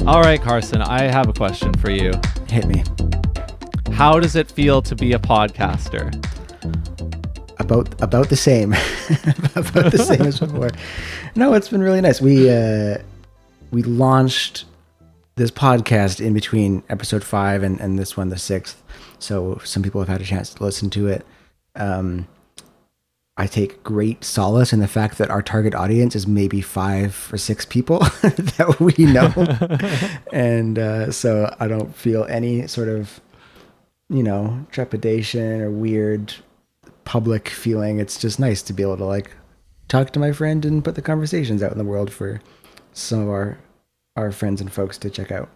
All right, Carson, I have a question for you. Hit me. How does it feel to be a podcaster? About the same. About the same as before. No, it's been really nice. We launched this podcast in between episode 5 and this one, the 6th. So some people have had a chance to listen to it. I take great solace in the fact that our target audience is maybe 5 or 6 people that we know. And so I don't feel any sort of, trepidation or weird public feeling. It's just nice to be able to talk to my friend and put the conversations out in the world for some of our friends and folks to check out.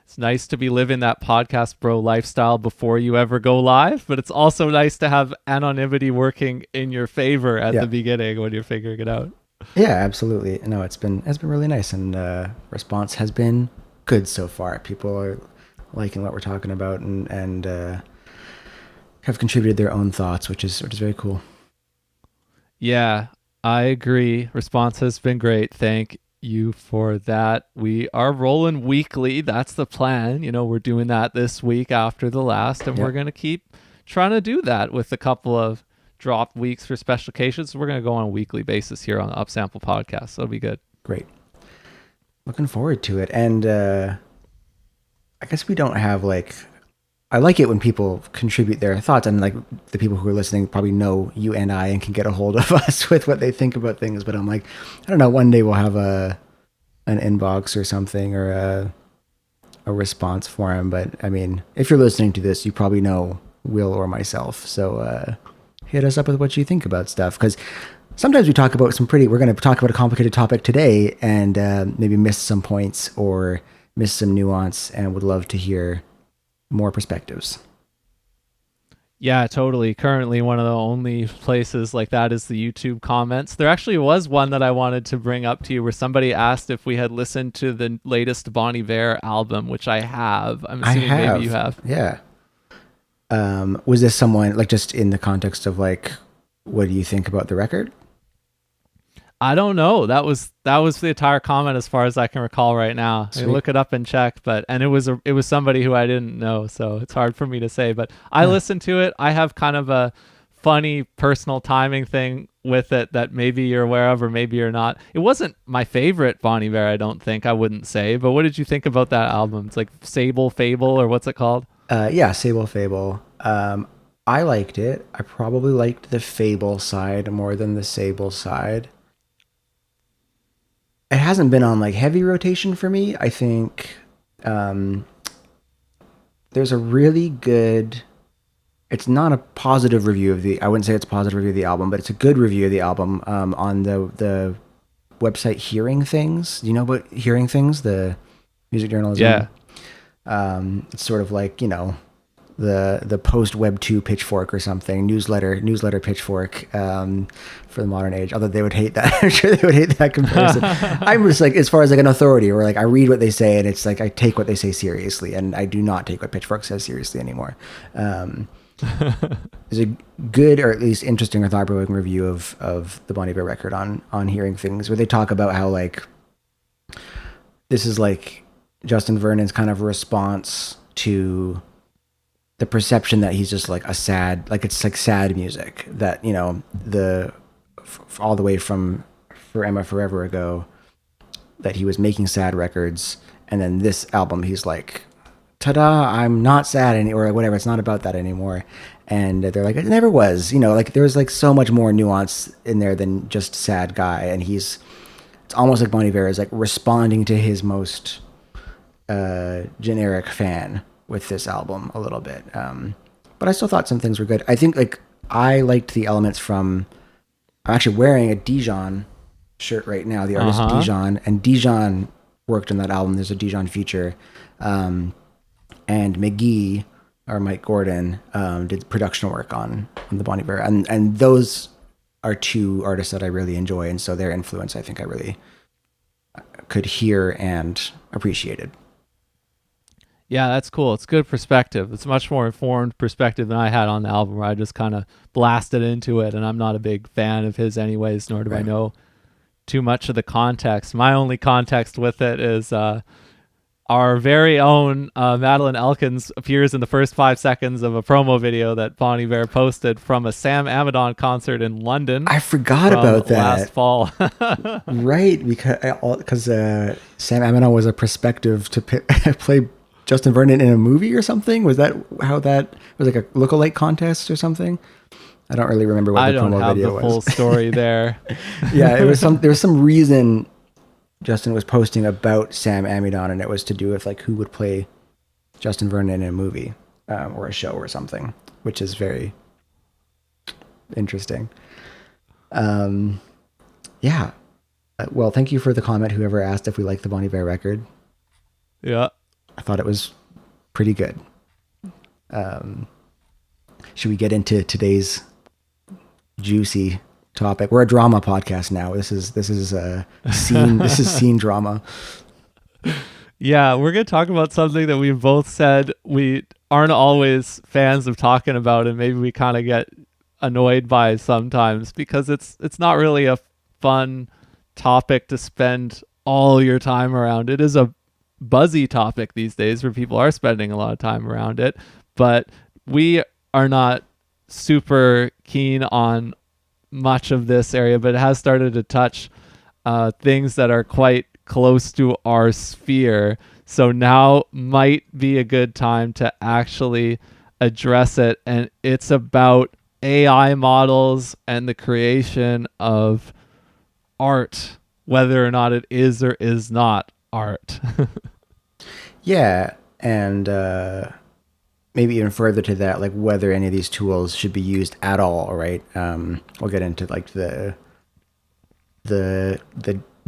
It's nice to be living that podcast bro lifestyle before you ever go live, but it's also nice to have anonymity working in your favor at the beginning when you're figuring it out. Yeah, absolutely. No, it's been really nice, and response has been good so far. People are liking what we're talking about and have contributed their own thoughts, which is very cool. Yeah, I agree. Response has been great. Thank you for that. We are rolling weekly. That's the plan. We're doing that this week after the last, and we're going to keep trying to do that with a couple of drop weeks for special occasions. We're going to go on a weekly basis here on the Upsample podcast. So it'll be good. Great. Looking forward to it. And I guess we don't have I like it when people contribute their thoughts, and the people who are listening probably know you and I and can get a hold of us with what they think about things. But I'm I don't know, one day we'll have an inbox or something, or a response form. But I mean, if you're listening to this, you probably know Will or myself. So hit us up with what you think about stuff, because sometimes we talk about we're going to talk about a complicated topic today and maybe miss some points or miss some nuance, and would love to hear more perspectives. Yeah, totally. Currently, one of the only places like that is the YouTube comments. There actually was one that I wanted to bring up to you where somebody asked if we had listened to the latest Bon Iver album, which I have. I'm assuming maybe you have. Yeah. Was this someone just in the context of what do you think about the record? I don't know. That was the entire comment as far as I can recall right now. I look it up and check, and it was somebody who I didn't know, so it's hard for me to say. But I listened to it. I have kind of a funny personal timing thing with it that maybe you're aware of or maybe you're not. It wasn't my favorite Bon Iver, I don't think. I wouldn't say. But what did you think about that album? It's like Sable Fable, or what's it called? Yeah, Sable Fable. I liked it. I probably liked the Fable side more than the Sable side. It hasn't been on heavy rotation for me. I think there's a really good, it's not a positive review I wouldn't say it's a positive review of the album, but it's a good review of the album on the website Hearing Things. Do you know about Hearing Things, the music journalism? Yeah. It's sort of the post Web 2 pitchfork or something, newsletter pitchfork for the modern age. Although they would hate that. I'm sure they would hate that comparison. I'm just as far as an authority, where I read what they say, and it's I take what they say seriously, and I do not take what Pitchfork says seriously anymore. There's a good, or at least interesting or thought-provoking review of the Bon Iver record on Hearing Things, where they talk about how this is Justin Vernon's kind of response to the perception that he's just a sad, it's sad music that, all the way from For Emma Forever Ago, that he was making sad records. And then this album, he's ta-da, I'm not sad or whatever. It's not about that anymore. And they're it never was, there was so much more nuance in there than just sad guy. And it's almost like Bon Iver is responding to his most generic fan with this album a little bit. But I still thought some things were good. I think I liked the elements from, I'm actually wearing a Dijon shirt right now, the artist Dijon, and Dijon worked on that album. There's a Dijon feature. And McGee, or Mike Gordon, did production work on the Bon Iver. And those are two artists that I really enjoy. And so their influence, I think I really could hear and appreciated. Yeah, that's cool. It's good perspective. It's a much more informed perspective than I had on the album, where I just kind of blasted into it, and I'm not a big fan of his anyways, nor do I know too much of the context. My only context with it is our very own Madeline Elkins appears in the first 5 seconds of a promo video that Bon Iver posted from a Sam Amidon concert in London. I forgot about that last fall. Right, because Sam Amidon was a prospective to play Justin Vernon in a movie or something. Was that how that was, like a lookalike contest or something? I don't really remember what the promo video was. I don't have the full story there. Yeah, there was some reason Justin was posting about Sam Amidon, and it was to do with like who would play Justin Vernon in a movie or a show or something, which is very interesting. Yeah. Well, thank you for the comment, whoever asked if we liked the Bon Iver record. Yeah. I thought it was pretty good. Should we get into today's juicy topic? We're a drama podcast now. This is scene this is scene drama. Yeah, we're gonna talk about something that we've both said we aren't always fans of talking about, and maybe we kind of get annoyed by sometimes because it's not really a fun topic to spend all your time around. It is a buzzy topic these days where people are spending a lot of time around it, but we are not super keen on much of this area, but it has started to touch things that are quite close to our sphere. So now might be a good time to actually address it. And it's about AI models and the creation of art, whether or not it is or is not art. Yeah. And maybe even further to that, like whether any of these tools should be used at all, right? We'll get into like the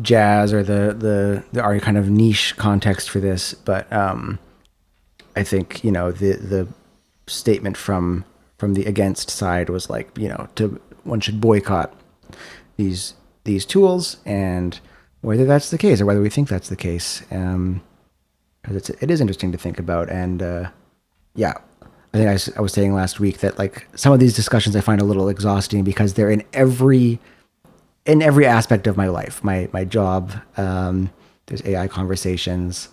jazz or the our kind of niche context for this, but I think the statement from the against side was like one should boycott these tools, and whether that's the case or whether we think that's the case, because it is interesting to think about. And yeah, I think I was saying last week that like some of these discussions I find a little exhausting because they're in every aspect of my life, my job. There's AI conversations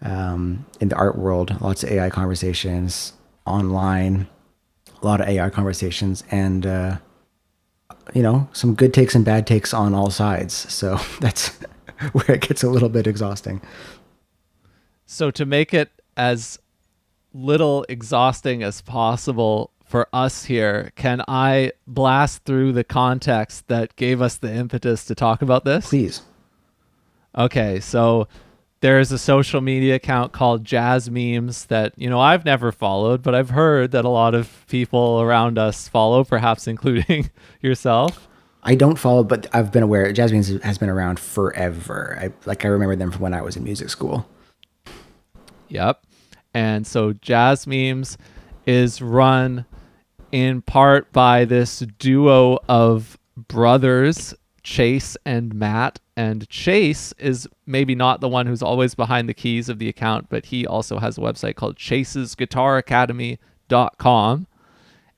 in the art world, lots of AI conversations online, a lot of AI conversations, and some good takes and bad takes on all sides. So that's where it gets a little bit exhausting. So to make it as little exhausting as possible for us here, can I blast through the context that gave us the impetus to talk about this? Please. Okay, so there's a social media account called JazzMemes that, I've never followed, but I've heard that a lot of people around us follow, perhaps including yourself. I don't follow, but I've been aware. JazzMemes has been around forever. I remember them from when I was in music school. Yep. And so JazzMemes is run in part by this duo of brothers, Chase and Matt. And Chase is maybe not the one who's always behind the keys of the account, but he also has a website called chasesguitaracademy.com.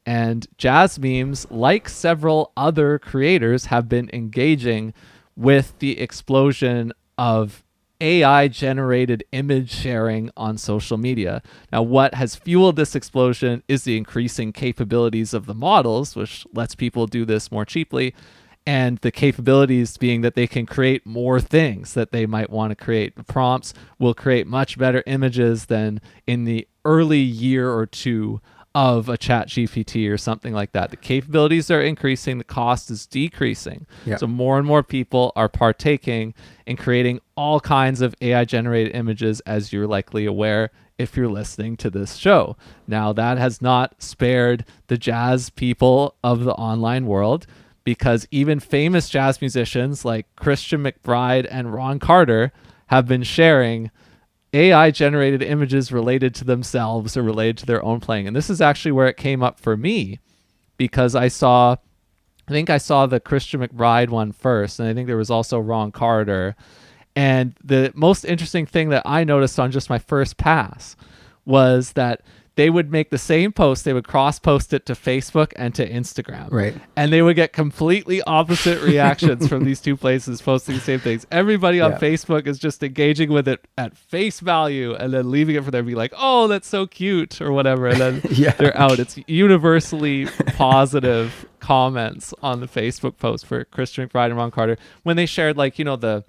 And JazzMemes, like several other creators, have been engaging with the explosion of AI-generated image sharing on social media. Now, what has fueled this explosion is the increasing capabilities of the models, which lets people do this more cheaply, and the capabilities being that they can create more things that they might want to create. The prompts will create much better images than in the early year or two of a ChatGPT or something like that. The capabilities are increasing, the cost is decreasing. Yeah. So more and more people are partaking in creating all kinds of AI generated images, as you're likely aware if you're listening to this show. Now, that has not spared the jazz people of the online world, because even famous jazz musicians like Christian McBride and Ron Carter have been sharing AI generated images related to themselves or related to their own playing. And this is actually where it came up for me, because I think I saw the Christian McBride one first, and I think there was also Ron Carter. And the most interesting thing that I noticed on just my first pass was that they would make the same post, they would cross-post it to Facebook and to Instagram. Right. And they would get completely opposite reactions from these two places posting the same things. Everybody on Facebook is just engaging with it at face value and then leaving it for them to be like, oh, that's so cute or whatever. And then they're out. It's universally positive comments on the Facebook post for Christian McBride and Ron Carter when they shared, like, you know, the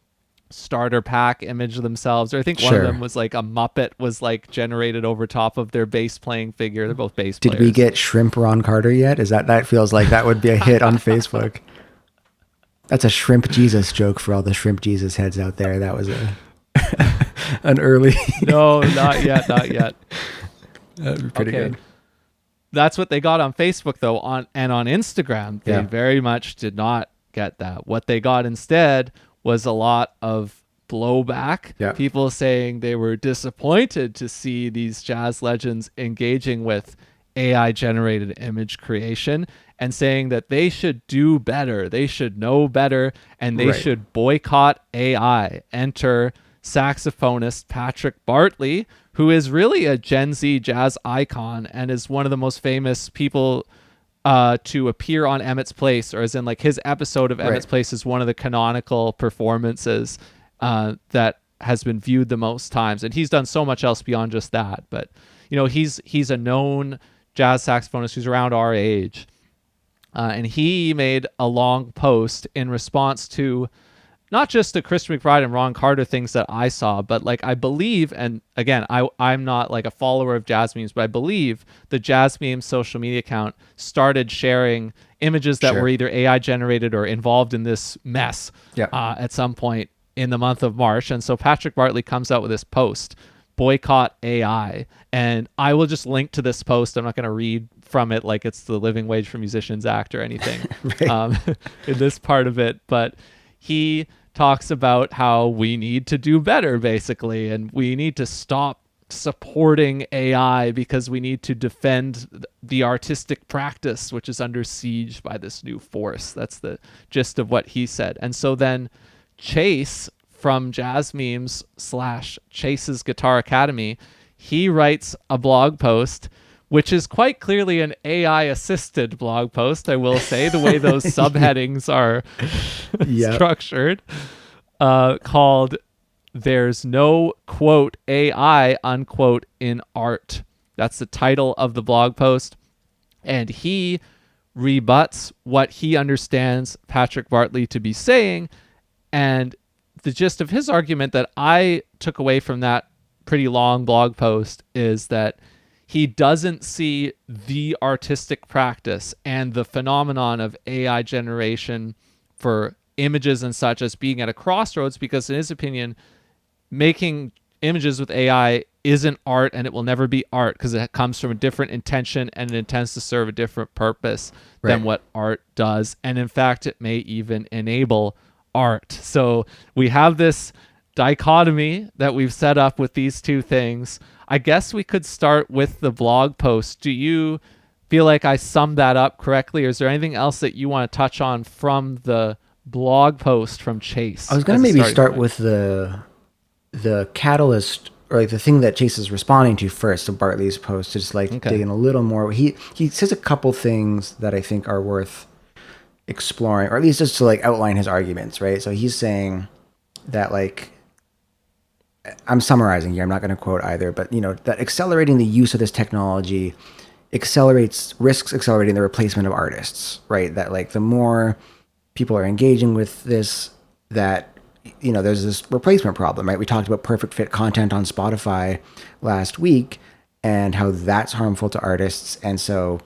starter pack image of themselves, or I think one of them was like a Muppet was like generated over top of their bass playing figure. They're both bass players. Did we get Shrimp Ron Carter yet? That feels like that would be a hit on Facebook. That's a Shrimp Jesus joke for all the Shrimp Jesus heads out there. That was an early No, not yet. That'd be pretty good. That's what they got on Facebook though. On Instagram, they very much did not get that. What they got instead was a lot of blowback. People saying they were disappointed to see these jazz legends engaging with AI generated image creation and saying that they should do better, they should know better, and they should boycott AI. Enter saxophonist Patrick Bartley, who is really a Gen Z jazz icon and is one of the most famous people to appear on Emmett's Place, or as in like his episode of Emmett's Place is one of the canonical performances that has been viewed the most times. And he's done so much else beyond just that. But, you know, he's a known jazz saxophonist who's around our age. And he made a long post in response to not just the Christian McBride and Ron Carter things that I saw, but like I believe, and again, I'm not like a follower of JazzMemes, but I believe the JazzMemes social media account started sharing images that were either AI generated or involved in this mess at some point in the month of March. And so Patrick Bartley comes out with this post, boycott AI. And I will just link to this post. I'm not going to read from it like it's the Living Wage for Musicians Act or anything in this part of it, but he talks about how we need to do better, basically, and we need to stop supporting AI because we need to defend the artistic practice, which is under siege by this new force. That's the gist of what he said. And so then Chase from JazzMemes / Chase's Guitar Academy, he writes a blog post, which is quite clearly an AI-assisted blog post, I will say, the way those subheadings are structured, called "There's No, quote, AI, unquote, in art." That's the title of the blog post. And he rebuts what he understands Patrick Bartley to be saying. And the gist of his argument that I took away from that pretty long blog post is that he doesn't see the artistic practice and the phenomenon of AI generation for images and such as being at a crossroads, because in his opinion, making images with AI isn't art, and it will never be art because it comes from a different intention and it intends to serve a different purpose than what art does. And in fact, it may even enable art. So we have this dichotomy that we've set up with these two things. I guess we could start with the blog post. Do you feel like I summed that up correctly, or is there anything else that you want to touch on from the blog post from Chase? I was going to maybe start with the catalyst, or like the thing that Chase is responding to first, to Bartley's post, to just like dig in a little more. He says a couple things that I think are worth exploring, or at least just to like outline his arguments, right? So he's saying that, like, I'm summarizing here, I'm not going to quote either, but, you know, that accelerating the use of this technology risks accelerating the replacement of artists, right? That, like, the more people are engaging with this, that, you know, there's this replacement problem, right? We talked about perfect fit content on Spotify last week and how that's harmful to artists. And so,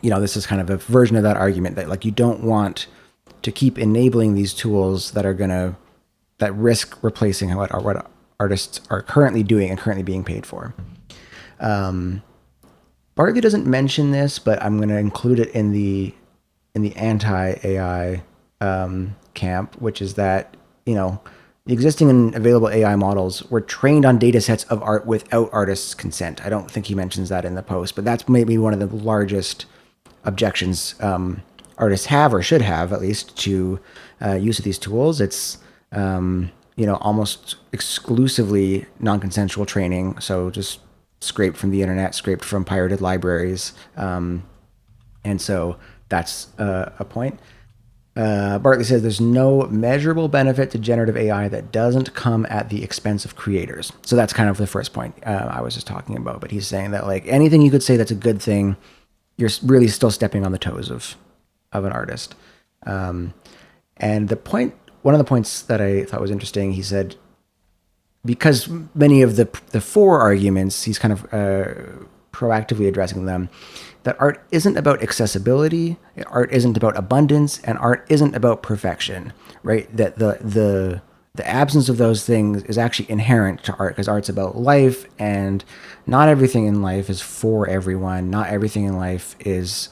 you know, this is kind of a version of that argument that, like, you don't want to keep enabling these tools that risk replacing what artists are currently doing and currently being paid for. Bartley doesn't mention this, but I'm going to include it in the anti-AI camp, which is that, you know, the existing and available AI models were trained on data sets of art without artists' consent. I don't think he mentions that in the post, but that's maybe one of the largest objections artists have, or should have at least, to use of these tools. It's you know, almost exclusively non-consensual training. So just scraped from the internet, scraped from pirated libraries. And so that's a point. Bartley says there's no measurable benefit to generative AI that doesn't come at the expense of creators. So that's kind of the first point I was just talking about. But he's saying that like anything you could say that's a good thing, you're really still stepping on the toes of an artist. And one of the points that I thought was interesting, he said, because many of the four arguments, he's kind of proactively addressing them, that art isn't about accessibility, art isn't about abundance, and art isn't about perfection, right? That the absence of those things is actually inherent to art, because art's about life, and not everything in life is for everyone. Not everything in life is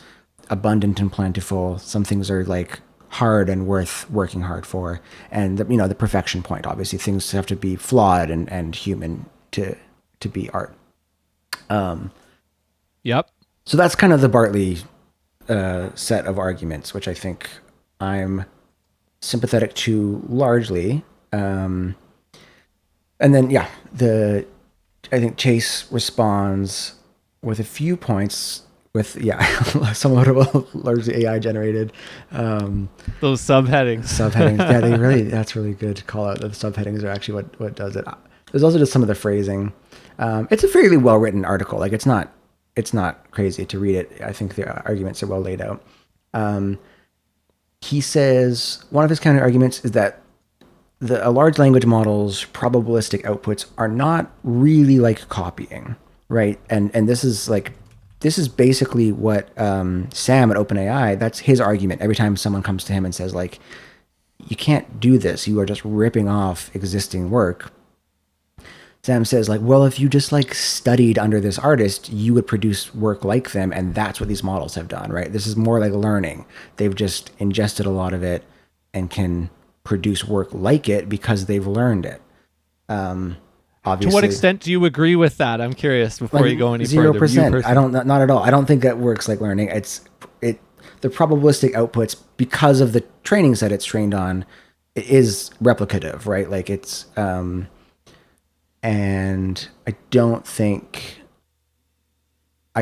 abundant and plentiful. Some things are like hard and worth working hard for. And the perfection point, obviously things have to be flawed and human to be art. Yep. So that's kind of the Bartley set of arguments, which I think I'm sympathetic to largely. And then, I think Chase responds with a few points with, somewhat of a largely AI generated. Those subheadings. That's really good to call out. The subheadings are actually what does it. There's also just some of the phrasing. It's a fairly well written article. Like it's not crazy to read it. I think the arguments are well laid out. He says one of his counter arguments is that a large language model's probabilistic outputs are not really like copying, right? And this is basically what Sam at OpenAI, that's his argument. Every time someone comes to him and says like, you can't do this, you are just ripping off existing work. Sam says like, well, if you just like studied under this artist, you would produce work like them. And that's what these models have done, right? This is more like learning. They've just ingested a lot of it and can produce work like it because they've learned it. Obviously, to what extent do you agree with that? I'm curious before you go any 0%. further. I don't, not at all. I don't think that works like learning. The probabilistic outputs, because of the training set it's trained on, it is replicative, right? Like it's, and I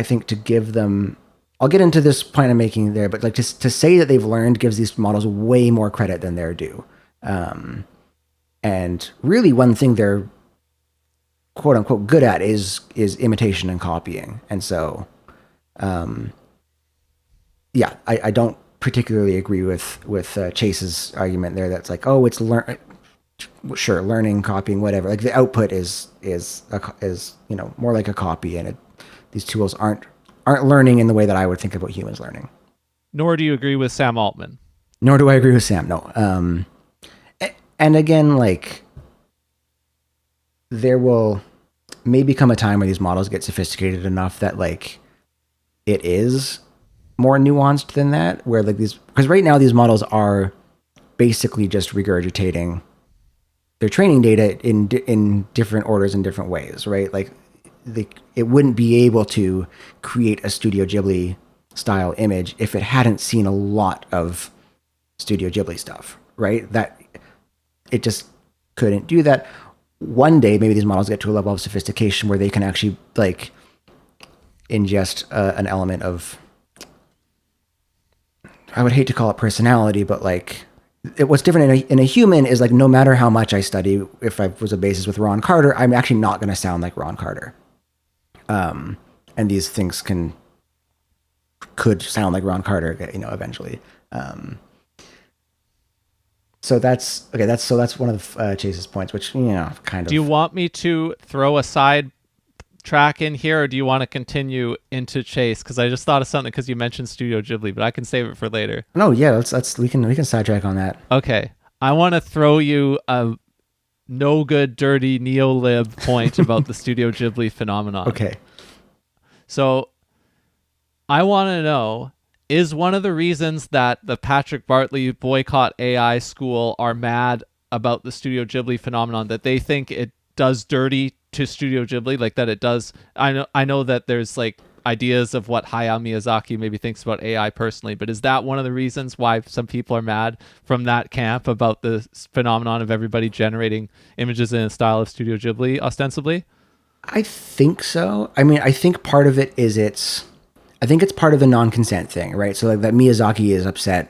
think to give them, I'll get into this point I'm making there, but like just to say that they've learned gives these models way more credit than they're due. And really one thing they're quote unquote good at is imitation and copying. And so, I don't particularly agree with Chase's argument there. That's like, oh, it's learning, copying, whatever. Like the output is more like a copy, and these tools aren't learning in the way that I would think about humans learning. Nor do you agree with Sam Altman. Nor do I agree with Sam. No. And again, like there will maybe come a time where these models get sophisticated enough that like it is more nuanced than that, where like because right now these models are basically just regurgitating their training data in different orders in different ways, right? Like it wouldn't be able to create a Studio Ghibli style image if it hadn't seen a lot of Studio Ghibli stuff, right? That it just couldn't do that. One day, maybe these models get to a level of sophistication where they can actually like ingest an element of, I would hate to call it personality, but like what's different in a human is like, no matter how much I study, if I was a basis with Ron Carter, I'm actually not going to sound like Ron Carter. And these things could sound like Ron Carter, eventually. So that's one of Chase's points, which, kind of. Do you want me to throw a side track in here, or do you want to continue into Chase? Because I just thought of something because you mentioned Studio Ghibli, but I can save it for later. No, yeah, we can sidetrack on that. Okay, I want to throw you a no good, dirty neo-lib point about the Studio Ghibli phenomenon. Okay. So I want to know, is one of the reasons that the Patrick Bartley Boycott AI School are mad about the Studio Ghibli phenomenon that they think it does dirty to Studio Ghibli, like that it does? I know that there's like ideas of what Hayao Miyazaki maybe thinks about AI personally, but is that one of the reasons why some people are mad from that camp about the phenomenon of everybody generating images in a style of Studio Ghibli ostensibly? I think so. I mean, I think part of it is I think it's part of the non-consent thing, right? So like that Miyazaki is upset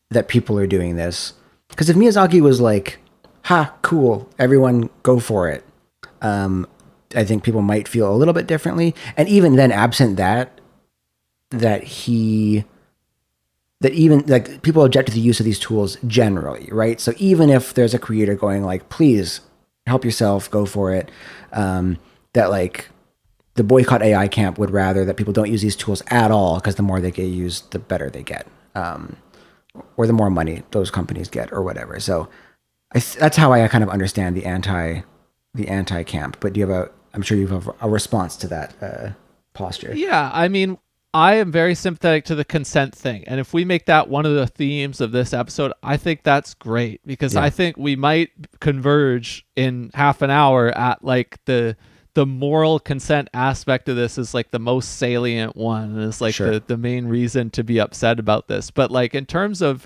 that people are doing this. Because if Miyazaki was like, ha, cool, everyone go for it, I think people might feel a little bit differently. And even then, absent that, that even like people object to the use of these tools generally, right? So even if there's a creator going like, please help yourself, go for it, that like the boycott AI camp would rather that people don't use these tools at all because the more they get used, the better they get, or the more money those companies get, or whatever. So that's how I kind of understand the anti camp. But do you have I'm sure you have a response to that posture. Yeah, I mean, I am very sympathetic to the consent thing. And if we make that one of the themes of this episode, I think that's great because I think we might converge in half an hour at like the moral consent aspect of this is like the most salient one, and is like the main reason to be upset about this. But like in terms of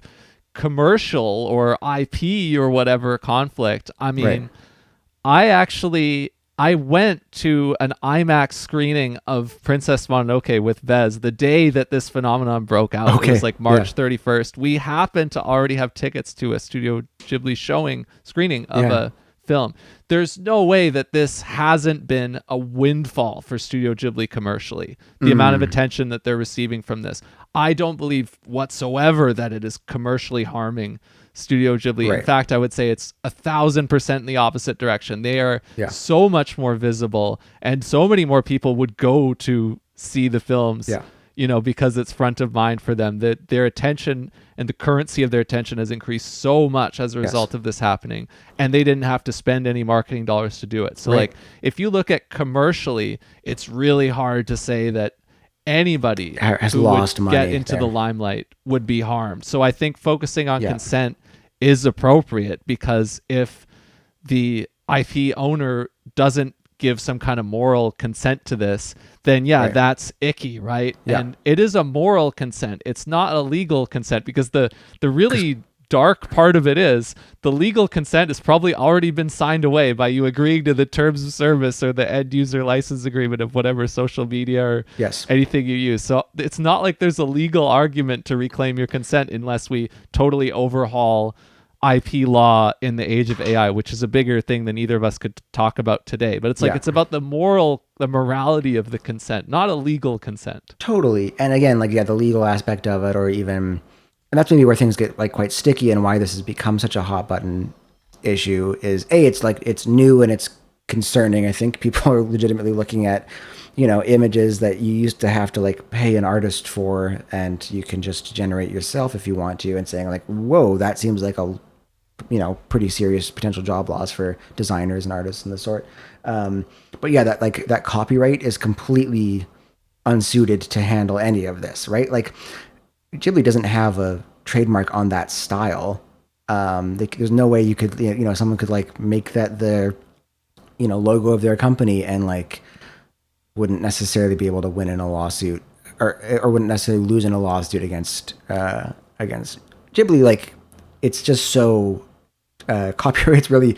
commercial or IP or whatever conflict, I mean, I went to an IMAX screening of Princess Mononoke with Vez the day that this phenomenon broke out. Okay. It was like March 31st. We happened to already have tickets to a Studio Ghibli screening of a film. There's no way that this hasn't been a windfall for Studio Ghibli commercially. The amount of attention that they're receiving from this. I don't believe whatsoever that it is commercially harming Studio Ghibli. Right. In fact, I would say it's 1,000% in the opposite direction. They are so much more visible, and so many more people would go to see the films, because it's front of mind for them. That their attention and the currency of their attention has increased so much as a result of this happening, and they didn't have to spend any marketing dollars to do it. So like, if you look at commercially, it's really hard to say that anybody has who lost would money get into the limelight would be harmed. So I think focusing on consent is appropriate, because if the IP owner doesn't give some kind of moral consent to this, then that's icky, right? And it is a moral consent. It's not a legal consent, because the really dark part of it is the legal consent has probably already been signed away by you agreeing to the terms of service or the end user license agreement of whatever social media or anything you use. So it's not like there's a legal argument to reclaim your consent unless we totally overhaul IP law in the age of AI, which is a bigger thing than either of us could talk about today. But it's like, it's about the morality of the consent, not a legal consent. Totally. And again, like, the legal aspect of it, or even, and that's maybe where things get like quite sticky, and why this has become such a hot button issue is it's like, it's new and it's concerning. I think people are legitimately looking at, images that you used to have to like pay an artist for, and you can just generate yourself if you want to, and saying like, whoa, that seems like a pretty serious potential job loss for designers and artists and the sort. But that copyright is completely unsuited to handle any of this, right? Like, Ghibli doesn't have a trademark on that style. There's no way you could, someone could like make that the, logo of their company, and like wouldn't necessarily be able to win in a lawsuit, or wouldn't necessarily lose in a lawsuit against Ghibli. Like, it's just so copyright's really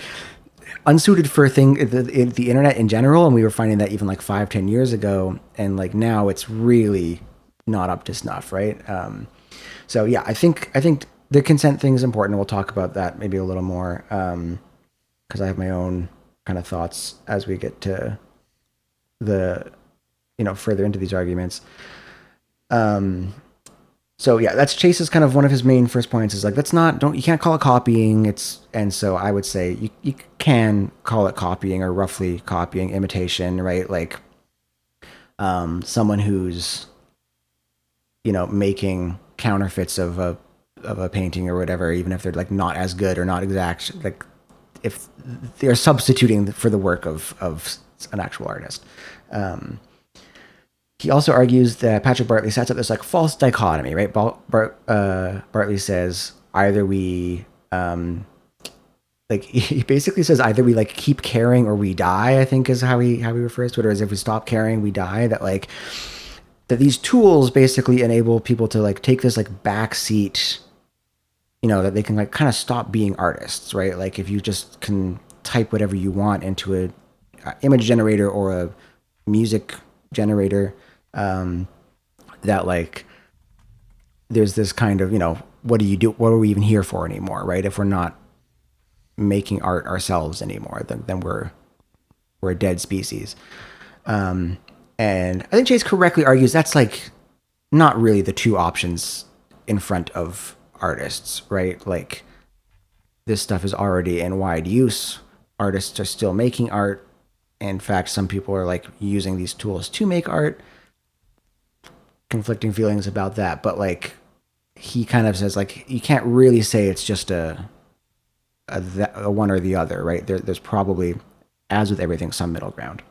unsuited for the internet in general, and we were finding that even like 5-10 years ago, and like now it's really not up to snuff, right? So yeah, I think the consent thing is important, and we'll talk about that maybe a little more, because I have my own kind of thoughts as we get to the further into these arguments. So yeah, that's Chase's kind of one of his main first points is like, you can't call it copying. And so I would say you can call it copying, or roughly copying, imitation, right? Like, someone who's, making counterfeits of a painting or whatever, even if they're like not as good or not exact, like if they're substituting for the work of an actual artist. He also argues that Patrick Bartley sets up this like false dichotomy, right? Bartley says either we, he basically says either we like keep caring or we die, I think is how he refers to it. Or as if we stop caring, we die. That these tools basically enable people to like take this like backseat, that they can like kind of stop being artists, right? Like if you just can type whatever you want into image generator or a music generator, that like there's this kind of, what do you do? What are we even here for anymore, right? If we're not making art ourselves anymore, then we're a dead species. And I think Chase correctly argues that's like not really the two options in front of artists, right? Like this stuff is already in wide use. Artists are still making art. In fact, some people are like using these tools to make art. Conflicting feelings about that, but like he kind of says like you can't really say it's just a one or the other, right? There's probably, as with everything, some middle ground.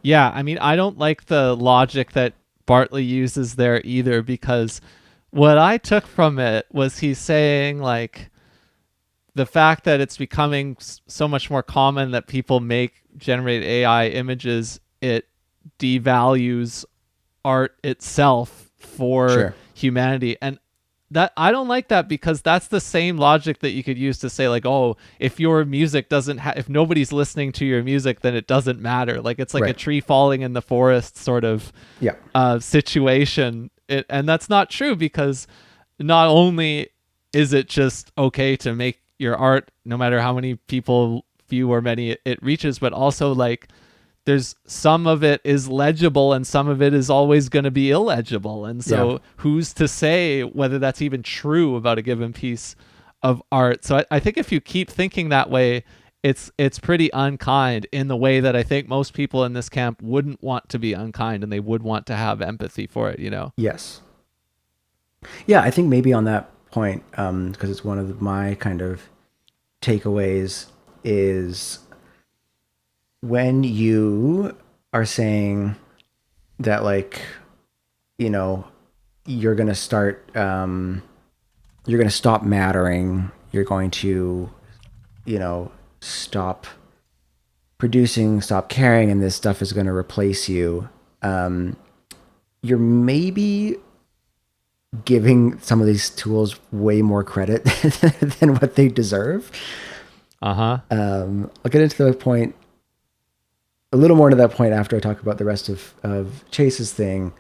Yeah, I mean, I don't like the logic that Bartley uses there either, because what I took from it was he's saying like the fact that it's becoming so much more common that people generate AI images, it devalues art itself for humanity. And that I don't like that, because that's the same logic that you could use to say like, oh, if your music doesn't if nobody's listening to your music, then it doesn't matter. Like it's like a tree falling in the forest sort of situation. And that's not true, because not only is it just okay to make your art no matter how many people, few or many, it reaches, but also like there's some of it is legible and some of it is always going to be illegible. And so who's to say whether that's even true about a given piece of art? So I think if you keep thinking that way, it's pretty unkind, in the way that I think most people in this camp wouldn't want to be unkind, and they would want to have empathy for it, Yes. Yeah, I think maybe on that point, because it's one of my kind of takeaways, is when you are saying that, like, you're going to start, you're going to stop mattering, you're going to, stop producing, stop caring, and this stuff is going to replace you. You're maybe giving some of these tools way more credit than what they deserve. I'll get into the point, a little more to that point after I talk about the rest of Chase's thing.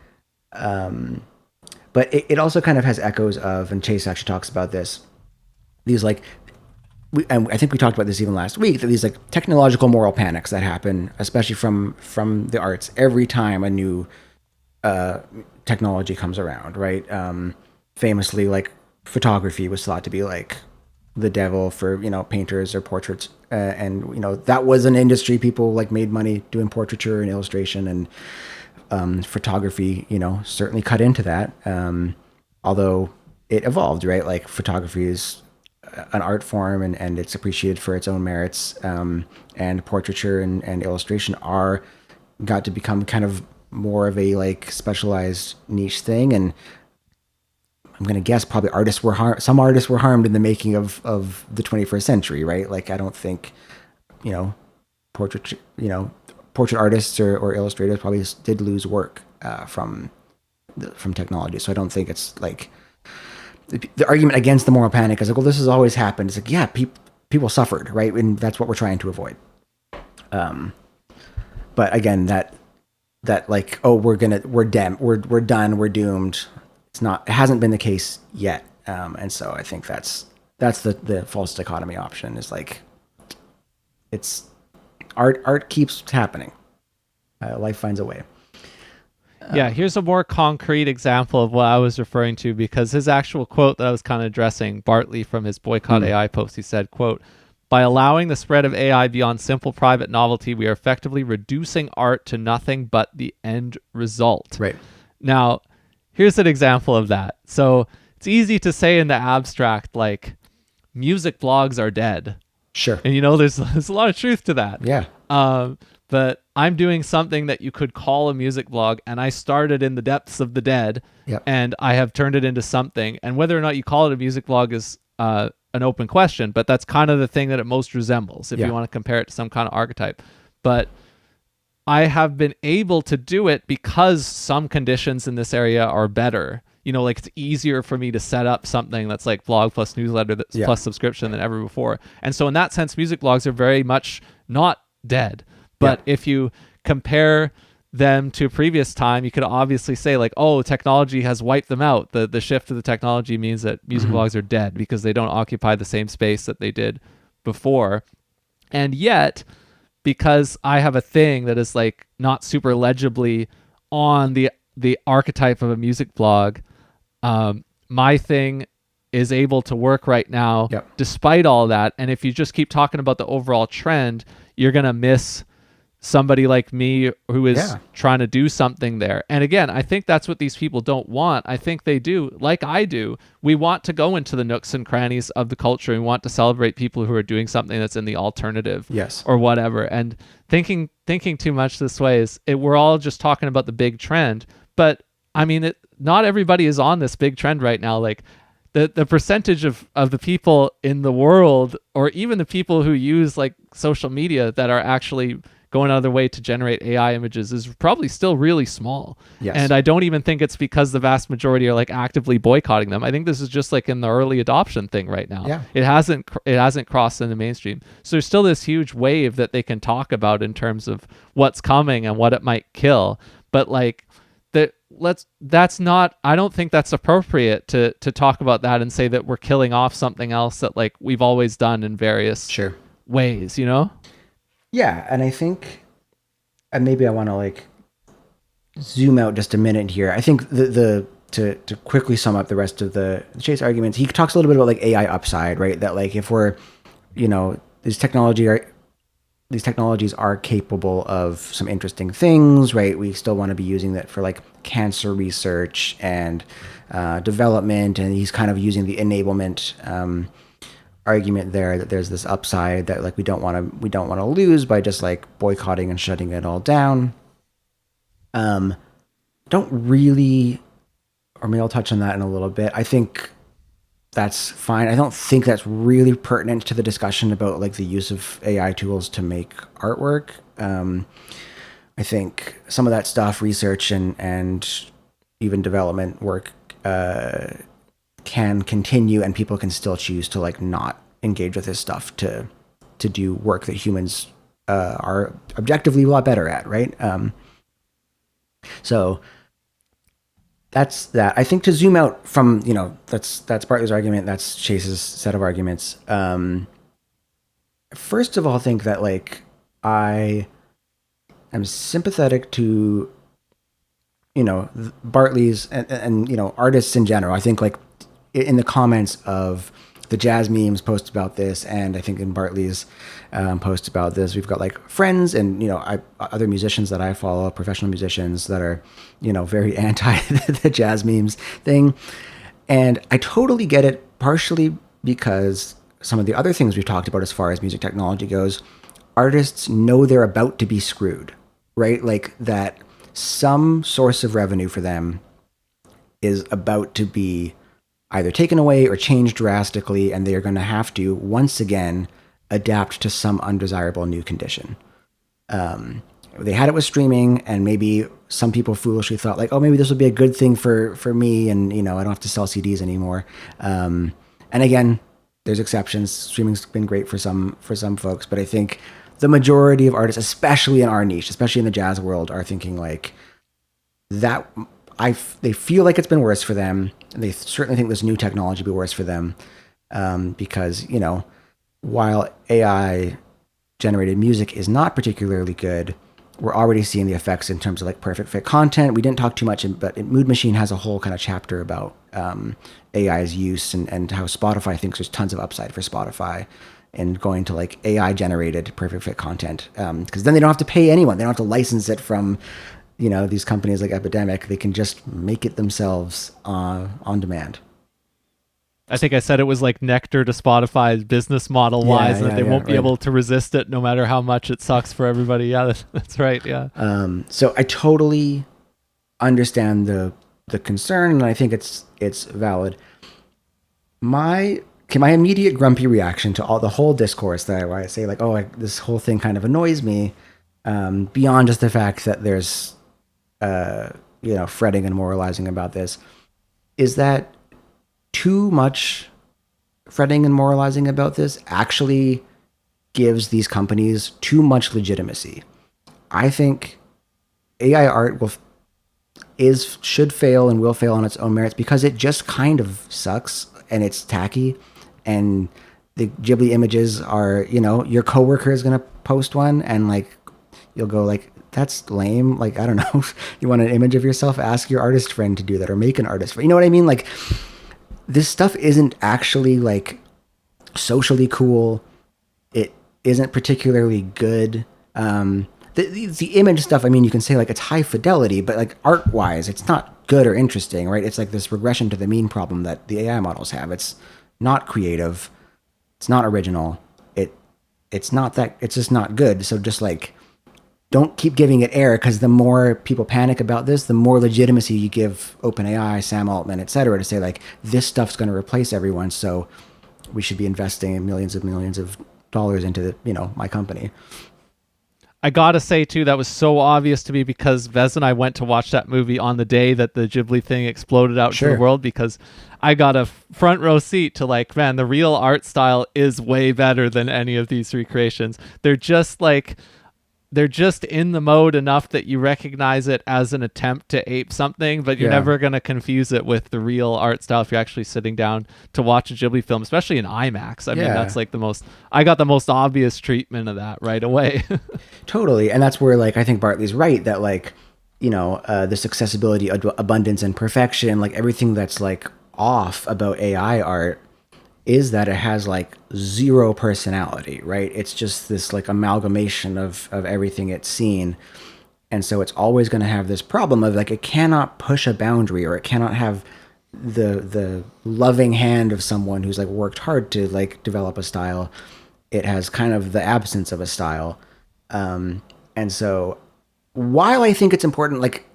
But it also kind of has echoes of, and Chase actually talks about this, these like, and I think we talked about this even last week, that these like technological moral panics that happen, especially from the arts, every time a new technology comes around, right? Famously, like photography was thought to be like the devil for painters or portraits, and that was an industry. People like made money doing portraiture and illustration, and photography certainly cut into that, although it evolved, right? Like photography is an art form, and it's appreciated for its own merits, and portraiture and illustration got to become kind of more of a like specialized niche thing. And I'm going to guess probably some artists were harmed in the making of the 21st century, right? Like I don't think portrait artists or illustrators probably did lose work from technology. So I don't think it's like the argument against the moral panic is like, well, this has always happened. It's like, yeah, people suffered, right? And that's what we're trying to avoid. But again, that like, oh, we're done, we're doomed. It hasn't been the case yet. And so I think that's the false dichotomy option, is like, it's art keeps happening. Life finds a way. Yeah, here's a more concrete example of what I was referring to, because his actual quote that I was kind of addressing, Bartley, from his Boycott AI post, he said, quote, "By allowing the spread of AI beyond simple private novelty, we are effectively reducing art to nothing but the end result." Right. Now, here's an example of that. So it's easy to say in the abstract, like, music blogs are dead. Sure. And there's a lot of truth to that. Yeah. But I'm doing something that you could call a music blog, and I started in the depths of the dead, and I have turned it into something. And whether or not you call it a music blog is an open question, but that's kind of the thing that it most resembles, if you want to compare it to some kind of archetype. But I have been able to do it because some conditions in this area are better. Like it's easier for me to set up something that's like blog plus newsletter plus subscription than ever before. And so in that sense, music blogs are very much not dead. But if you compare them to a previous time, you could obviously say like, oh, technology has wiped them out. The shift of the technology means that music blogs are dead because they don't occupy the same space that they did before. And yet, because I have a thing that is like not super legibly on the archetype of a music blog, my thing is able to work right now despite all that. And if you just keep talking about the overall trend, you're gonna miss somebody like me who is trying to do something there. And again, I think that's what these people don't want. I think they do, like I do. We want to go into the nooks and crannies of the culture. We want to celebrate people who are doing something that's in the alternative or whatever. And thinking too much this way is we're all just talking about the big trend. But I mean, not everybody is on this big trend right now. Like the percentage of the people in the world, or even the people who use like social media that are actually going out of their way to generate AI images, is probably still really small. And I don't even think it's because the vast majority are like actively boycotting them. I think this is just like in the early adoption thing right now. It hasn't crossed in the mainstream. So there's still this huge wave that they can talk about in terms of what's coming and what it might kill. But like that's not, I don't think that's appropriate to talk about that and say that we're killing off something else that like we've always done in various ways, you know? Yeah, and I think, and maybe I want to like zoom out just a minute here. I think to quickly sum up the rest of the Chase arguments, he talks a little bit about like AI upside, right? That like if we're, you know, these technologies are capable of some interesting things, right? We still want to be using that for like cancer research and development, and he's kind of using the enablement argument there, that there's this upside that like we don't want to lose by just like boycotting and shutting it all down. Don't really, or maybe I'll touch on that in a little bit. I think that's fine. I don't think that's really pertinent to the discussion about like the use of AI tools to make artwork. I think some of that stuff, research and even development work, can continue, and people can still choose to like not engage with this stuff to do work that humans are objectively a lot better at, right? So that's that. I think to zoom out from, you know, that's Bartley's argument, that's Chase's set of arguments. First of all, I think that like I am sympathetic to, you know, Bartley's and you know, artists in general. I think like in the comments of the JazzMemes post about this, and I think in Bartley's post about this, we've got like friends and, you know, other musicians that I follow, professional musicians that are, you know, very anti the JazzMemes thing. And I totally get it, partially because some of the other things we've talked about as far as music technology goes, artists know they're about to be screwed, right? Like that some source of revenue for them is about to be either taken away or changed drastically, and they are going to have to once again adapt to some undesirable new condition. They had it with streaming, and maybe some people foolishly thought like, oh, maybe this would be a good thing for me, and, you know, I don't have to sell CDs anymore. And again, there's exceptions. Streaming's been great for some folks, but I think the majority of artists, especially in our niche, especially in the jazz world, are thinking like that. They feel like it's been worse for them. They certainly think this new technology will be worse for them, because, you know, while AI generated music is not particularly good, we're already seeing the effects in terms of like perfect fit content. We didn't talk too much, but Mood Machine has a whole kind of chapter about AI's use and how Spotify thinks there's tons of upside for Spotify and going to like AI generated perfect fit content, because then they don't have to pay anyone. They don't have to license it from, you know, these companies like Epidemic. They can just make it themselves on demand. I think I said it was like nectar to Spotify's business model wise, and that they won't be able to resist it no matter how much it sucks for everybody. Yeah, that's right. Yeah. So I totally understand the concern, and I think it's valid. My immediate grumpy reaction to the whole discourse that I say like, oh, this whole thing kind of annoys me, beyond just the fact that there's you know, fretting and moralizing about this, is that too much fretting and moralizing about this actually gives these companies too much legitimacy. I think AI art should fail and will fail on its own merits because it just kind of sucks and it's tacky, and the Ghibli images are, your coworker is gonna post one and like you'll go like, that's lame. Like, I don't know. You want an image of yourself? Ask your artist friend to do that, or make an artist friend. You know what I mean? Like, this stuff isn't actually like socially cool. It isn't particularly good. The image stuff, I mean, you can say like it's high fidelity, but like art wise, it's not good or interesting, right? It's like this regression to the mean problem that the AI models have. It's not creative. It's not original. It's not that. It's just not good. So just like, don't keep giving it air, because the more people panic about this, the more legitimacy you give OpenAI, Sam Altman, et cetera, to say like, this stuff's going to replace everyone, so we should be investing millions of dollars into my company. I gotta say too, that was so obvious to me because Vez and I went to watch that movie on the day that the Ghibli thing exploded out to the world, because I got a front row seat to like, man, the real art style is way better than any of these recreations. They're just in the mode enough that you recognize it as an attempt to ape something, but you're never going to confuse it with the real art style if you're actually sitting down to watch a Ghibli film, especially in IMAX. I mean, that's like I got the most obvious treatment of that right away. Totally. And that's where like, I think Bartley's right that like, this accessibility, abundance, and perfection, like everything that's like off about AI art is that it has like zero personality, right? It's just this like amalgamation of everything it's seen. And so it's always going to have this problem of like, it cannot push a boundary, or it cannot have the loving hand of someone who's like worked hard to like develop a style. It has kind of the absence of a style. And so while I think it's important, like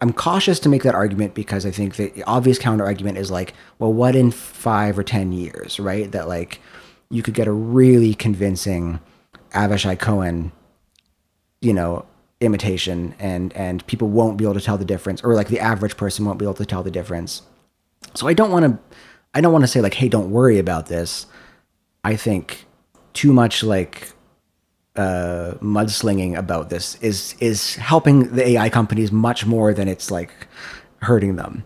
I'm cautious to make that argument, because I think the obvious counter argument is like, well, what in 5 or 10 years, right? That like you could get a really convincing Avishai Cohen, imitation, and people won't be able to tell the difference, or like the average person won't be able to tell the difference. So I don't want to say like, hey, don't worry about this. I think too much like mudslinging about this is helping the AI companies much more than it's like hurting them.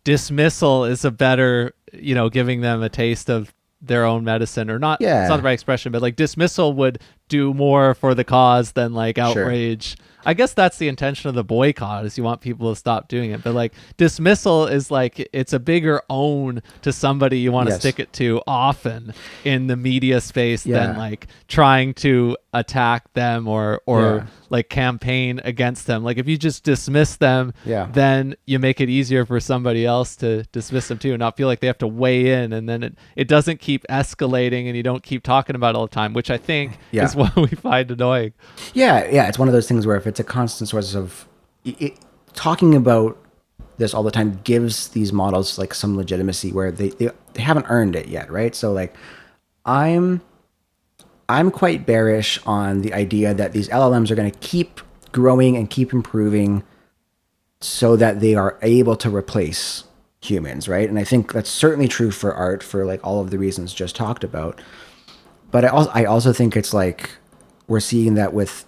Dismissal is a better, giving them a taste of their own medicine, or not. It's not the right expression, but like dismissal would do more for the cause than like outrage. Sure. I guess that's the intention of the boycott, is you want people to stop doing it. But like dismissal is like, it's a bigger own to somebody you want to stick it to often in the media space than like trying to attack them or like campaign against them. Like if you just dismiss them, then you make it easier for somebody else to dismiss them too, and not feel like they have to weigh in, and then it doesn't keep escalating and you don't keep talking about it all the time, which I think is what we find annoying. Yeah, it's one of those things where if it's a constant source of talking about this all the time gives these models like some legitimacy where they haven't earned it yet, right? So like I'm quite bearish on the idea that these LLMs are going to keep growing and keep improving so that they are able to replace humans, right? And I think that's certainly true for art, for like all of the reasons just talked about. But I also think it's like we're seeing that with,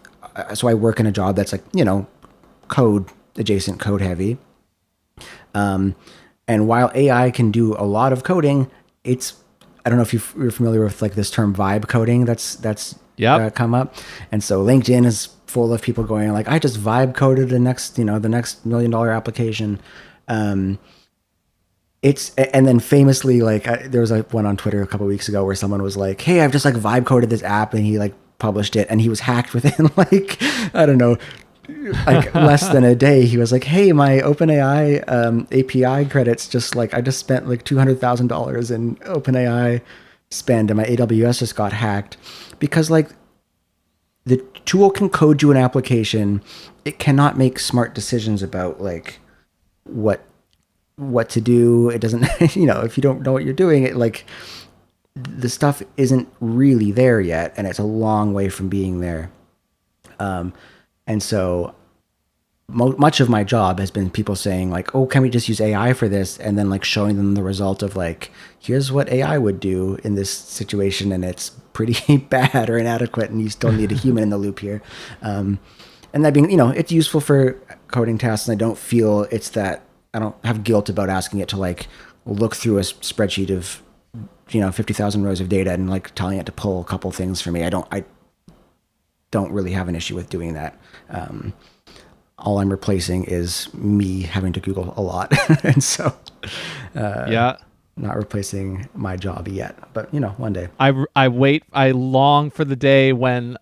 so I work in a job that's like, code adjacent, code heavy. And while AI can do a lot of coding, I don't know if you're familiar with like this term vibe coding that's come up. And so LinkedIn is full of people going like, I just vibe coded the next $1 million application. And then famously, like there was one on Twitter a couple of weeks ago where someone was like, hey, I've just like vibe coded this app, and he like published it, and he was hacked within like, I don't know, like less than a day. He was like, hey, my OpenAI API credits I just spent like $200,000 in OpenAI spend, and my AWS just got hacked, because like the tool can code you an application. It cannot make smart decisions about like what to do. It doesn't, if you don't know what you're doing, it like the stuff isn't really there yet, and it's a long way from being there. And so much of my job has been people saying like, "Oh, can we just use AI for this?" And then like showing them the result of like, "Here's what AI would do in this situation," and it's pretty bad or inadequate, and you still need a human in the loop here. And that being, it's useful for coding tasks, and I don't feel I don't have guilt about asking it to like look through a spreadsheet of 50,000 rows of data and like telling it to pull a couple things for me. I don't really have an issue with doing that. All I'm replacing is me having to Google a lot. And so, Yeah. not replacing my job yet, but one day. I long for the day when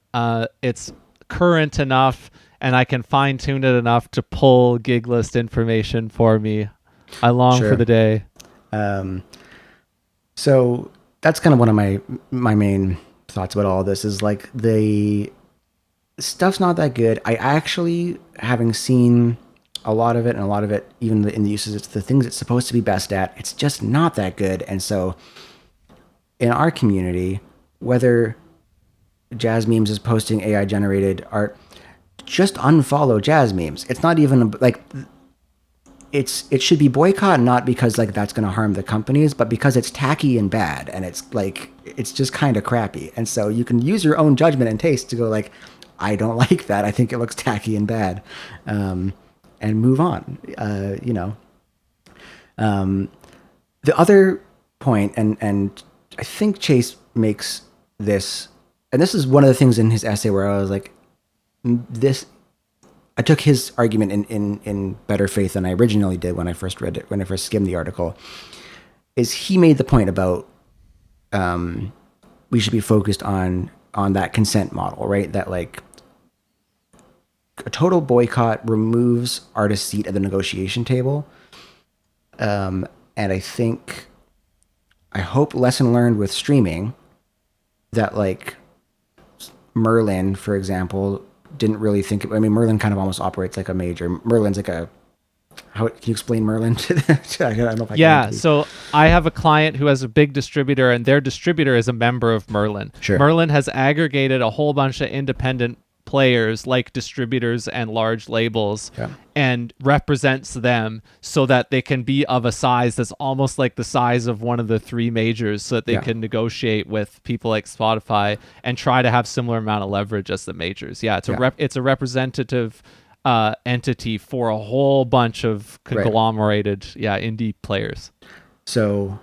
it's current enough and I can fine tune it enough to pull gig list information for me. I long for Sure. the day. So that's kind of one of my main thoughts about all of this is like the stuff's not that good. I actually, having seen a lot of it, and a lot of it, even in the uses, it's the things it's supposed to be best at, it's just not that good. And so in our community, whether JazzMemes is posting AI generated art, just unfollow JazzMemes. It's not even like it should be boycott, not because like that's going to harm the companies, but because it's tacky and bad, and it's just kind of crappy. And so you can use your own judgment and taste to go like, I don't like that. I think it looks tacky and bad, and move on. The other point, and I think Chase makes this, and this is one of the things in his essay where I was like, this. I took his argument in better faith than I originally did when I first read it, when I first skimmed the article. Is he made the point about we should be focused on that consent model, right? That like a total boycott removes artist's seat at the negotiation table. And I hope lesson learned with streaming that like Merlin, for example, didn't really think. I mean, Merlin kind of almost operates like a major. Merlin's like a. How can you explain Merlin to I don't know if I Yeah, can. so I have a client who has a big distributor, and their distributor is a member of Merlin. Sure. Merlin has aggregated a whole bunch of independent players like distributors and large labels, Yeah. and represents them so that they can be of a size that's almost like the size of one of the three majors, so that they Yeah. can negotiate with people like Spotify and try to have similar amount of leverage as the majors. Yeah, it's a representative entity for a whole bunch of conglomerated indie players. So,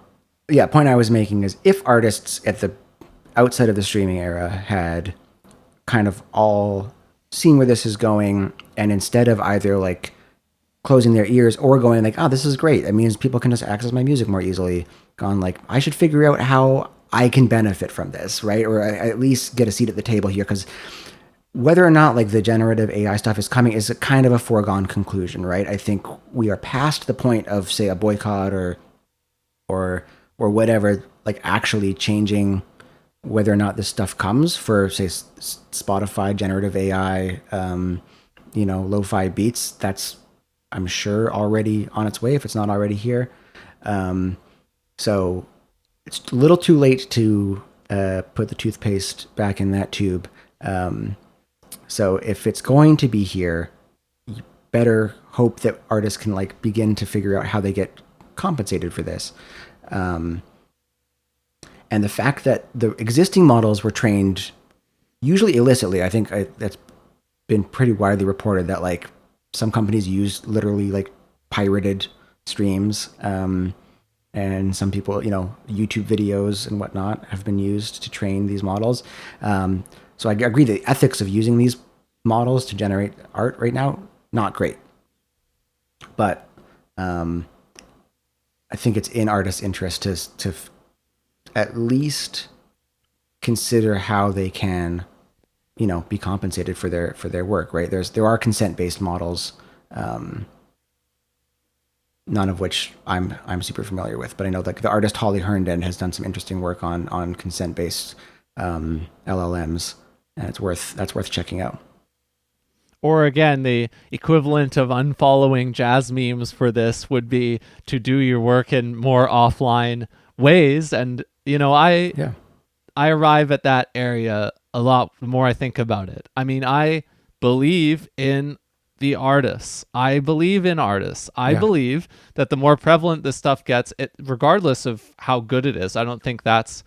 yeah, point I was making is if artists at the outside of the streaming era had kind of all seen where this is going, and instead of either like closing their ears or going like, oh, this is great, that means people can just access my music more easily, gone like, I should figure out how I can benefit from this, right? Or I at least get a seat at the table here, because whether or not like the generative AI stuff is coming is a kind of a foregone conclusion, right? I think we are past the point of say a boycott or whatever, like actually changing whether or not this stuff comes for say Spotify generative AI, lo-fi beats. That's I'm sure already on its way if it's not already here. So it's a little too late to put the toothpaste back in that tube. So if it's going to be here, you better hope that artists can like begin to figure out how they get compensated for this. And the fact that the existing models were trained usually illicitly, I think that's been pretty widely reported that like some companies use literally like pirated streams. And some people, YouTube videos and whatnot have been used to train these models. So I agree the ethics of using these models to generate art right now, not great. But I think it's in artists' interest to at least consider how they can, be compensated for their work, right? There are consent-based models, none of which I'm super familiar with, but I know like the artist Holly Herndon has done some interesting work on consent-based LLMs, and that's worth checking out. Or again, the equivalent of unfollowing JazzMemes for this would be to do your work in more offline ways. And I arrive at that area a lot the more I think about it. I mean, I believe in the artists. I believe in artists. I Yeah. believe that the more prevalent this stuff gets, regardless of how good it is, I don't think that's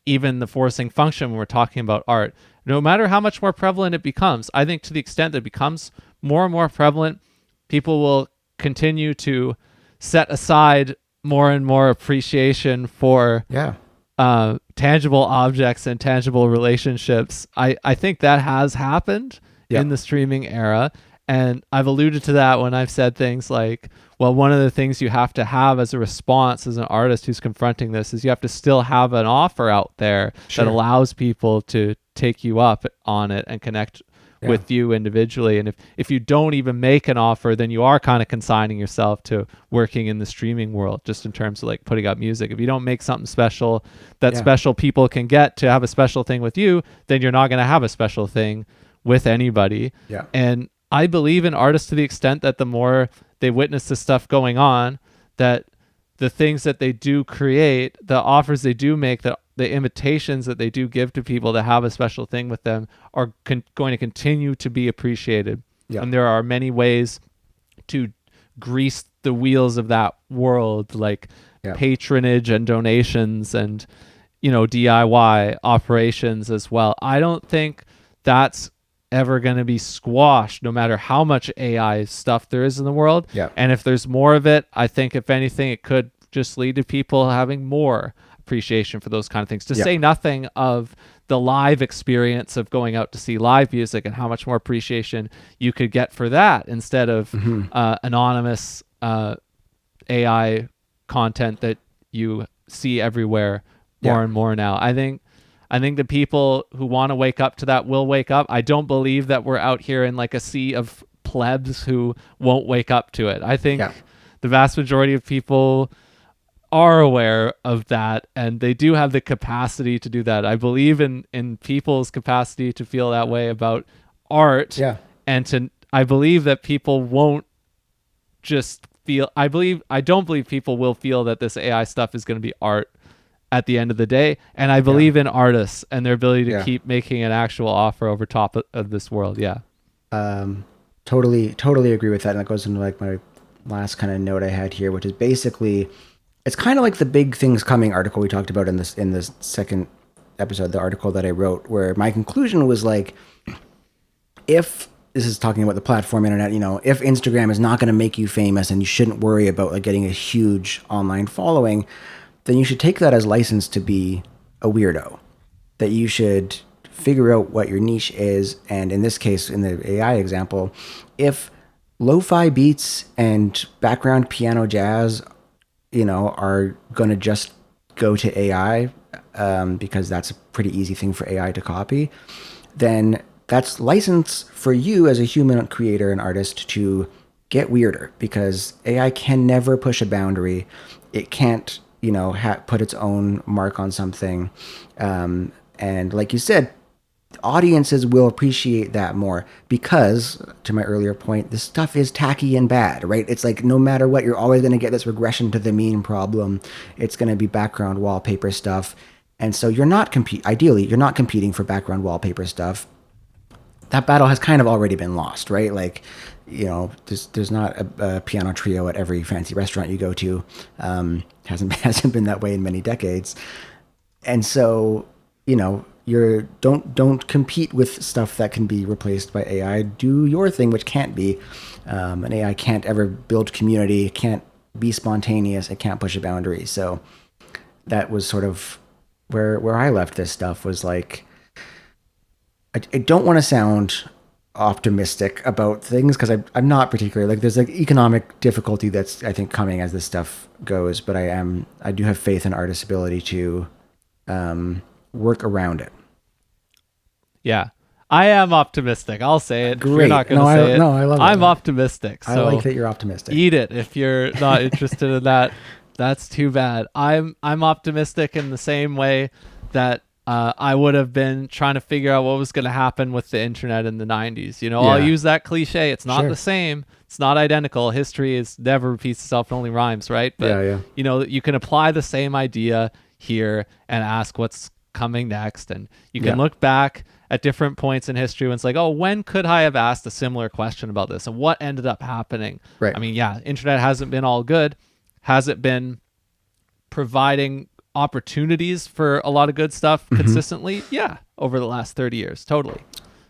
even the forcing function when we're talking about art. No matter how much more prevalent it becomes, I think to the extent that it becomes more and more prevalent, people will continue to set aside more and more appreciation for Yeah. tangible objects and tangible relationships. I think that has happened in the streaming era. And I've alluded to that when I've said things like, well, one of the things you have to have as a response as an artist who's confronting this is you have to still have an offer out there that allows people to take you up on it and connect with you individually. And if you don't even make an offer, then you are kind of consigning yourself to working in the streaming world, just in terms of like putting out music. If you don't make something special that special people can get to have a special thing with you, then you're not going to have a special thing with anybody. Yeah. And I believe in artists to the extent that the more they witness this stuff going on, that the things that they do create, the offers they do make, the invitations that they do give to people to have a special thing with them are going to continue to be appreciated. Yeah. And there are many ways to grease the wheels of that world, like patronage and donations and, DIY operations as well. I don't think that's ever going to be squashed, no matter how much AI stuff there is in the world. Yeah. And if there's more of it, I think if anything, it could just lead to people having more appreciation for those kind of things. To say nothing of the live experience of going out to see live music and how much more appreciation you could get for that instead of anonymous AI content that you see everywhere more and more now. I think the people who want to wake up to that will wake up. I don't believe that we're out here in like a sea of plebs who won't wake up to it. I think the vast majority of people are aware of that, and they do have the capacity to do that. I believe in people's capacity to feel that way about art. Yeah. And I believe that people won't just feel, I don't believe people will feel that this AI stuff is going to be art at the end of the day. And I believe in artists and their ability to keep making an actual offer over top of this world. Yeah. Totally agree with that. And that goes into like my last kind of note I had here, which is basically, it's kind of like the Big Things Coming article we talked about in this second episode, the article that I wrote, where my conclusion was like, if this is talking about the platform internet, if Instagram is not going to make you famous and you shouldn't worry about like getting a huge online following, then you should take that as license to be a weirdo, that you should figure out what your niche is. And in this case, in the AI example, if lo-fi beats and background piano jazz, are going to just go to AI, because that's a pretty easy thing for AI to copy, then that's license for you as a human creator and artist to get weirder, because AI can never push a boundary. It can't put its own mark on something. And like you said, audiences will appreciate that more because, to my earlier point, this stuff is tacky and bad, right? It's like no matter what, you're always going to get this regression to the mean problem. It's going to be background wallpaper stuff. And so you're not ideally, you're not competing for background wallpaper stuff. That battle has kind of already been lost, right? Like, there's not a piano trio at every fancy restaurant you go to. Hasn't been that way in many decades. And so, don't compete with stuff that can be replaced by AI. Do your thing, which can't be. An AI can't ever build community. It can't be spontaneous. It can't push a boundary. So that was sort of where I left this stuff, was like, I don't want to sound optimistic about things, because I'm not particularly, like, there's like economic difficulty that's, I think, coming as this stuff goes, but I do have faith in artists' ability to work around it. Yeah, I am optimistic. I'll say it. Great. You're not going to say it. No, I love it. I'm optimistic. So I like that you're optimistic. Eat it if you're not interested in that. That's too bad. I'm optimistic in the same way that I would have been trying to figure out what was going to happen with the internet in the 90s. I'll use that cliche. It's not the same. It's not identical. History never repeats itself. It only rhymes, right? But, you can apply the same idea here and ask what's coming next. And you can look back at different points in history when it's like, oh, when could I have asked a similar question about this? And what ended up happening? Right. I mean, yeah, internet hasn't been all good. Has it been providing opportunities for a lot of good stuff consistently? Yeah, over the last 30 years, totally.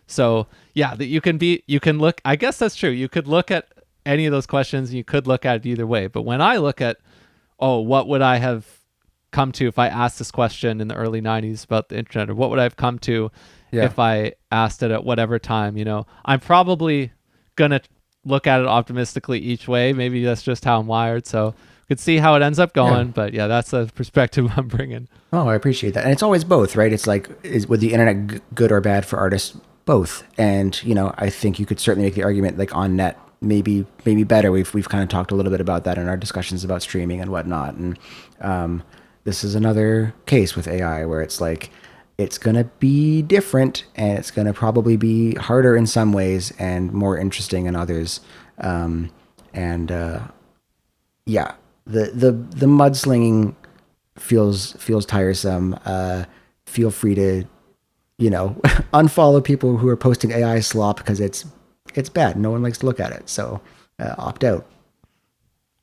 So yeah, that you can look, I guess that's true. You could look at any of those questions and you could look at it either way. But when I look at, oh, what would I have come to if I asked this question in the early 90s about the internet, or what would I have come to if I asked it at whatever time, I'm probably going to look at it optimistically each way. Maybe that's just how I'm wired. So we could see how it ends up going. But yeah, that's the perspective I'm bringing. Oh, I appreciate that. And it's always both, right? It's like, with the internet good or bad for artists? Both. And, I think you could certainly make the argument like on net, maybe better. We've kind of talked a little bit about that in our discussions about streaming and whatnot. And this is another case with AI where it's like, it's going to be different, and it's going to probably be harder in some ways and more interesting in others. The mudslinging feels tiresome. Feel free to, unfollow people who are posting AI slop because it's bad. No one likes to look at it. So opt out.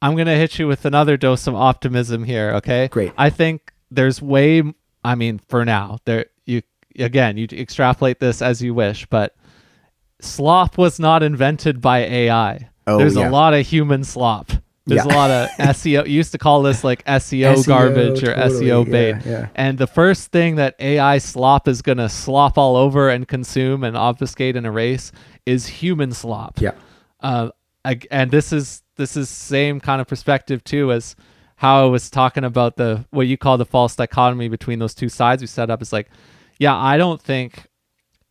I'm going to hit you with another dose of optimism here. Okay. Great. I think there's for now you extrapolate this as you wish, but slop was not invented by AI. There's a lot of human slop. There's a lot of SEO. You used to call this like SEO garbage or SEO bait. Yeah. And the first thing that AI slop is going to slop all over and consume and obfuscate and erase is human slop. Yeah. And this is same kind of perspective too as how I was talking about what you call the false dichotomy between those two sides we set up. Is like, yeah, I don't think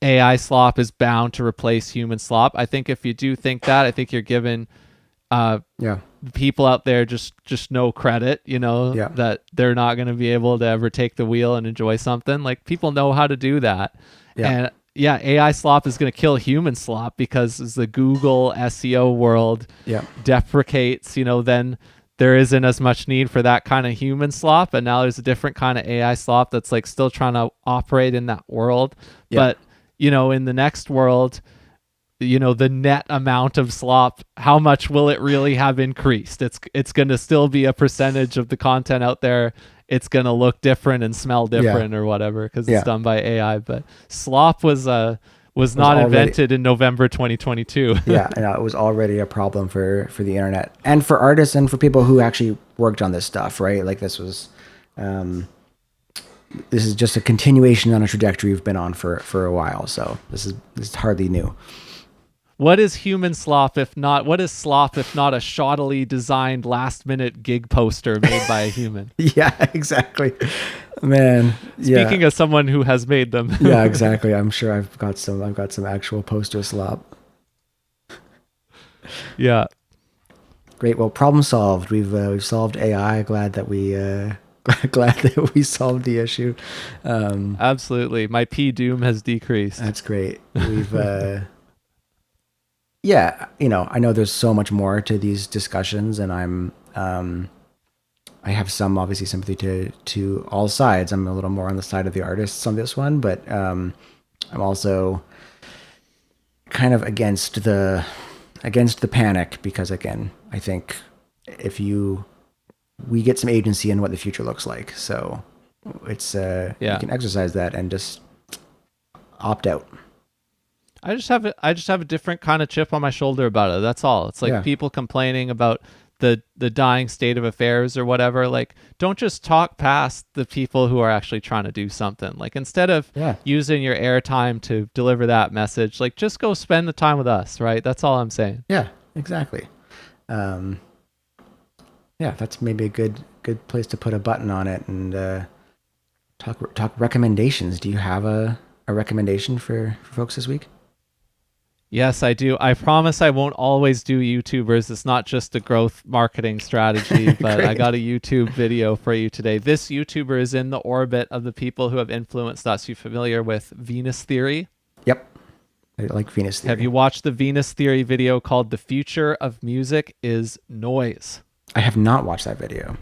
AI slop is bound to replace human slop. I think if you do think that, I think you're giving people out there just no credit, that they're not going to be able to ever take the wheel and enjoy something. Like, people know how to do that. And AI slop is going to kill human slop because as the Google SEO world deprecates, then there isn't as much need for that kind of human slop. And now there's a different kind of AI slop that's like still trying to operate in that world. But, in the next world, the net amount of slop, how much will it really have increased? It's going to still be a percentage of the content out there. It's going to look different and smell different or whatever because it's done by AI. But slop was not invented in November 2022. It was already a problem for the internet and for artists and for people who actually worked on this stuff, right? Like, this is just a continuation on a trajectory we've been on for a while. So this is hardly new. What is human slop if not a shoddily designed last minute gig poster made by a human? Yeah, exactly. Man. Speaking of someone who has made them. Yeah, exactly. I'm sure I've got some actual poster slop. Yeah. Great. Well, problem solved. We've solved AI. Glad that we solved the issue. Absolutely. My P doom has decreased. That's great. We've I know there's so much more to these discussions, and I have some obviously sympathy to all sides. I'm a little more on the side of the artists on this one, but I'm also kind of against the panic because, again, I think we get some agency in what the future looks like. So it's you can exercise that and just opt out. I just have a different kind of chip on my shoulder about it. That's all. It's like people complaining about the dying state of affairs or whatever. Like, don't just talk past the people who are actually trying to do something. Like, instead of using your airtime to deliver that message, like, just go spend the time with us, right? That's all I'm saying. Yeah, exactly. That's maybe a good place to put a button on it and talk recommendations. Do you have a recommendation for folks this week? Yes, I do. I promise I won't always do YouTubers. It's not just a growth marketing strategy, but I got a YouTube video for you today. This YouTuber is in the orbit of the people who have influenced us. You familiar with Venus Theory? Yep. I like Venus Theory. Have you watched the Venus Theory video called The Future of Music is Noise? I have not watched that video.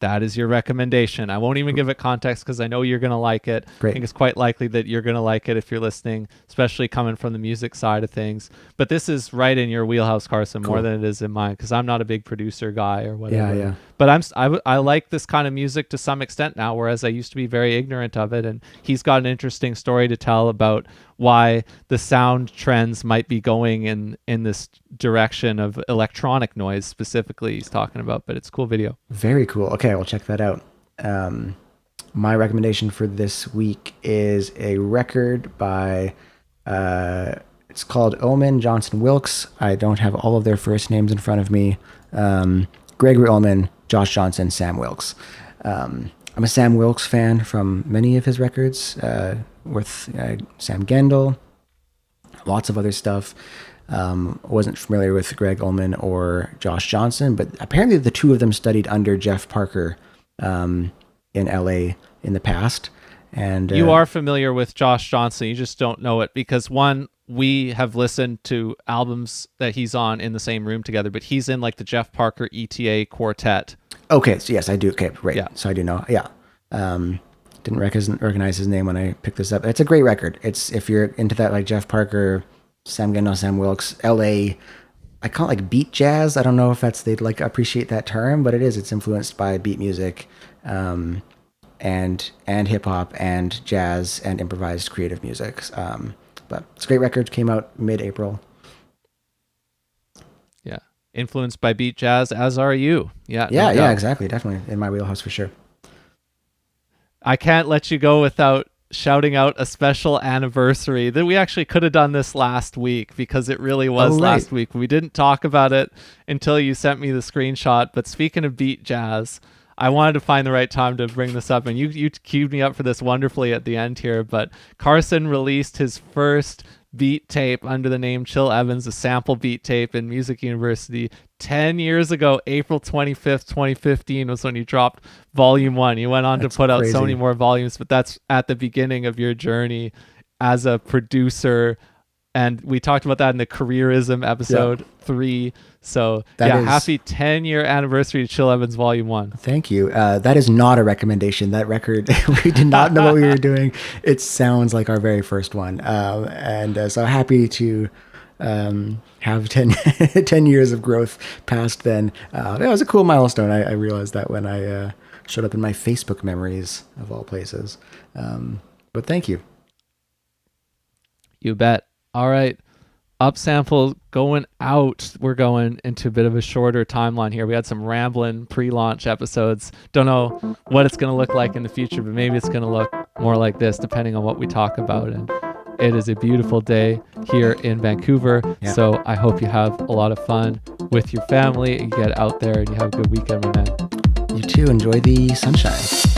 that is your recommendation. I won't even give it context because I know you're going to like it. Great. I think it's quite likely that you're going to like it if you're listening, especially coming from the music side of things. But this is right in your wheelhouse, Carson, more than it is in mine, because I'm not a big producer guy or whatever. Yeah. But I like this kind of music to some extent now, whereas I used to be very ignorant of it. And he's got an interesting story to tell about why the sound trends might be going in this direction of electronic noise specifically he's talking about. But it's a cool video. Very cool. Okay, we'll check that out. My recommendation for this week is a record by it's called Uhlmann, Johnson, Wilkes. I don't have all of their first names in front of me. Gregory Uhlmann, Josh Johnson, Sam Wilkes. I'm a Sam Wilkes fan from many of his records, with Sam Gendel, lots of other stuff. Wasn't familiar with Greg Uhlmann or Josh Johnson, but apparently the two of them studied under Jeff Parker in LA in the past. And you are familiar with Josh Johnson, you just don't know it because one, we have listened to albums that he's on in the same room together, but he's in like the Jeff Parker ETA quartet. Okay, so yes, I do. Okay, right. Yeah. So I do know. Yeah. Didn't recognize his name when I picked this up. It's a great record. It's, if you're into that, like Jeff Parker, Sam Gendel, Sam Wilkes, LA, I call it like beat jazz. I don't know if they'd like appreciate that term, but it is. It's influenced by beat music, and hip hop and jazz and improvised creative music. But it's a great record. Came out mid-April. Yeah. Influenced by beat jazz, as are you. Yeah, Exactly. Definitely in my wheelhouse for sure. I can't let you go without shouting out a special anniversary that we actually could have done this last week because it really was last week. We didn't talk about it until you sent me the screenshot. But speaking of beat jazz, I wanted to find the right time to bring this up, and you queued me up for this wonderfully at the end here. But Carson released his first beat tape under the name Chill Evans, a sample beat tape in Music University 10 years ago. April 25th, 2015 was when you dropped volume 1. You went on to put out so many more volumes, but that's at the beginning of your journey as a producer. And we talked about that in the Careerism episode 3. So happy 10-year anniversary to Chill Evans Volume 1. Thank you. That is not a recommendation. That record, we did not know what we were doing. It sounds like our very first one. So happy to have 10 years of growth past then. It was a cool milestone. I realized that when I showed up in my Facebook memories of all places. But thank you. You bet. All right. Upsample going out. We're going into a bit of a shorter timeline here. We had some rambling pre-launch episodes. Don't know what it's going to look like in the future, but maybe it's going to look more like this depending on what we talk about. And it is a beautiful day here in Vancouver. Yeah. So I hope you have a lot of fun with your family and get out there and you have a good weekend, my man. You too. Enjoy the sunshine.